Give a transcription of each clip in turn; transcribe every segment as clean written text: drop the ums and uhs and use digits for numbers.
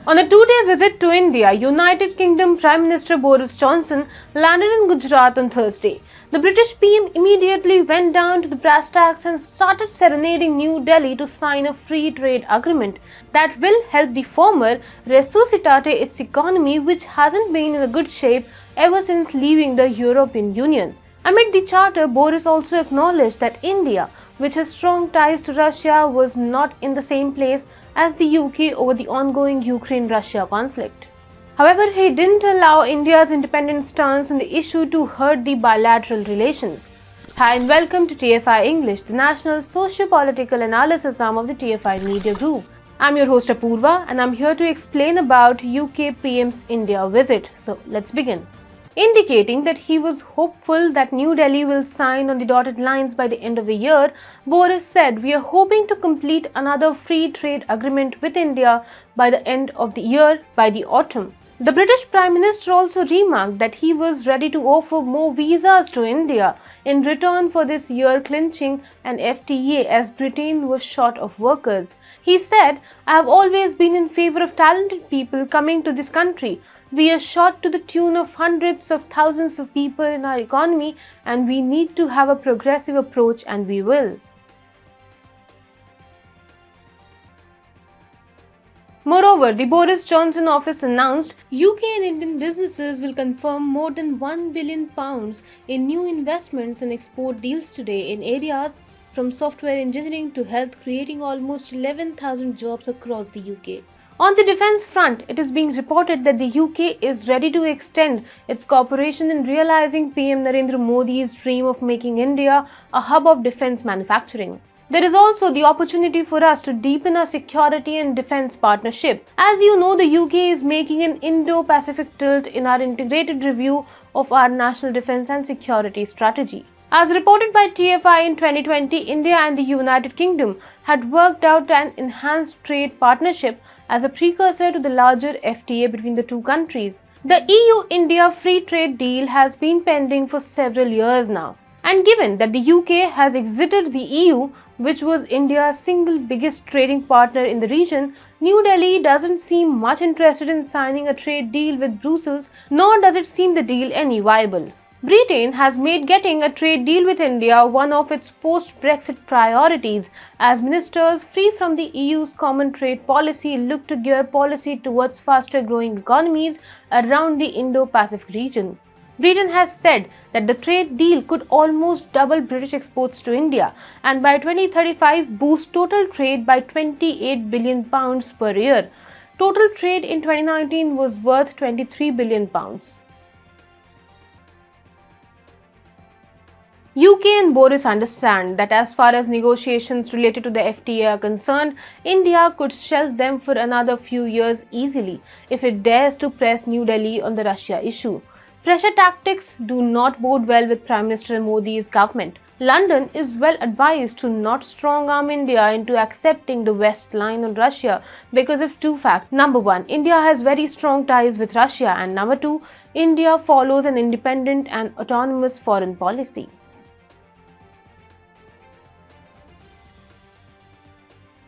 On a two-day visit to India, United Kingdom Prime Minister Boris Johnson landed in Gujarat on Thursday. The British PM immediately went down to the brass tacks and started serenading New Delhi to sign a free trade agreement that will help the former resuscitate its economy, which hasn't been in a good shape ever since leaving the European Union. Amid the charter, Boris also acknowledged that India, which has strong ties to Russia, was not in the same place as the UK over the ongoing Ukraine-Russia conflict. However, he didn't allow India's independent stance on the issue to hurt the bilateral relations. Hi and welcome to TFI English, the national socio-political analysis arm of the TFI Media Group. I'm your host Apurva and I'm here to explain about UK PM's India visit. So let's begin. Indicating that he was hopeful that New Delhi will sign on the dotted lines by the end of the year, Boris said, "We are hoping to complete another free trade agreement with India by the end of the year, by the autumn." The British Prime Minister also remarked that he was ready to offer more visas to India in return for this year clinching an FTA as Britain was short of workers. He said, "I have always been in favor of talented people coming to this country. We are short to the tune of hundreds of thousands of people in our economy and we need to have a progressive approach and we will." Moreover, the Boris Johnson office announced UK and Indian businesses will confirm more than £1 billion in new investments and export deals today in areas from software engineering to health, creating almost 11,000 jobs across the UK. On the defence front, it is being reported that the UK is ready to extend its cooperation in realising PM Narendra Modi's dream of making India a hub of defence manufacturing. There is also the opportunity for us to deepen our security and defence partnership. As you know, the UK is making an Indo-Pacific tilt in our integrated review of our national defence and security strategy. As reported by TFI in 2020, India and the United Kingdom had worked out an enhanced trade partnership as a precursor to the larger FTA between the two countries. The EU-India free trade deal has been pending for several years now. And given that the UK has exited the EU, which was India's single biggest trading partner in the region, New Delhi doesn't seem much interested in signing a trade deal with Brussels, nor does it seem the deal any viable. Britain has made getting a trade deal with India one of its post-Brexit priorities, as ministers free from the EU's common trade policy look to gear policy towards faster-growing economies around the Indo-Pacific region. Britain has said that the trade deal could almost double British exports to India and by 2035 boost total trade by £28 billion per year. Total trade in 2019 was worth £23 billion. UK and Boris understand that as far as negotiations related to the FTA are concerned, India could shelve them for another few years easily if it dares to press New Delhi on the Russia issue. Pressure tactics do not bode well with Prime Minister Modi's government. London is well advised to not strong-arm India into accepting the West line on Russia because of two facts. Number one, India has very strong ties with Russia, and number two, India follows an independent and autonomous foreign policy.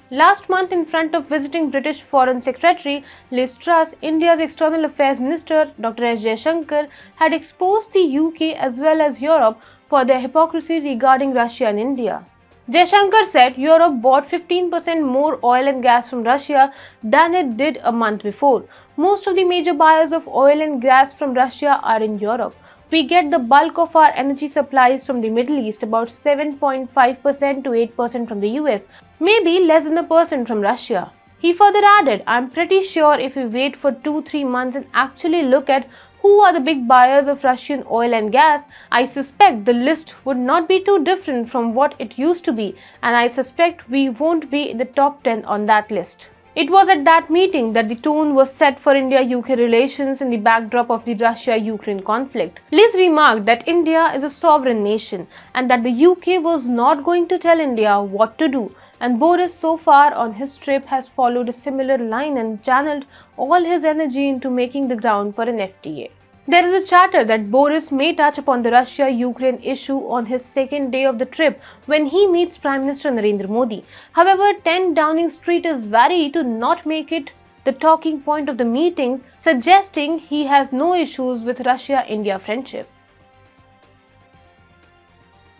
Last month, in front of visiting British Foreign Secretary Liz Truss, India's External Affairs Minister Dr. S. Jaishankar had exposed the UK as well as Europe for their hypocrisy regarding Russia and India. Jaishankar said Europe bought 15% more oil and gas from Russia than it did a month before. Most of the major buyers of oil and gas from Russia are in Europe. We get the bulk of our energy supplies from the Middle East, about 7.5% to 8% from the US, maybe less than 1% from Russia. He further added, "I'm pretty sure if we wait for 2-3 months and actually look at who are the big buyers of Russian oil and gas, I suspect the list would not be too different from what it used to be, and I suspect we won't be in the top 10 on that list." It was at that meeting that the tone was set for India-UK relations in the backdrop of the Russia-Ukraine conflict. Liz remarked that India is a sovereign nation and that the UK was not going to tell India what to do, and Boris so far on his trip has followed a similar line and channeled all his energy into making the ground for an FTA. There is a chatter that Boris may touch upon the Russia-Ukraine issue on his second day of the trip when he meets Prime Minister Narendra Modi. However, 10 Downing Street is wary to not make it the talking point of the meeting, suggesting he has no issues with Russia-India friendship.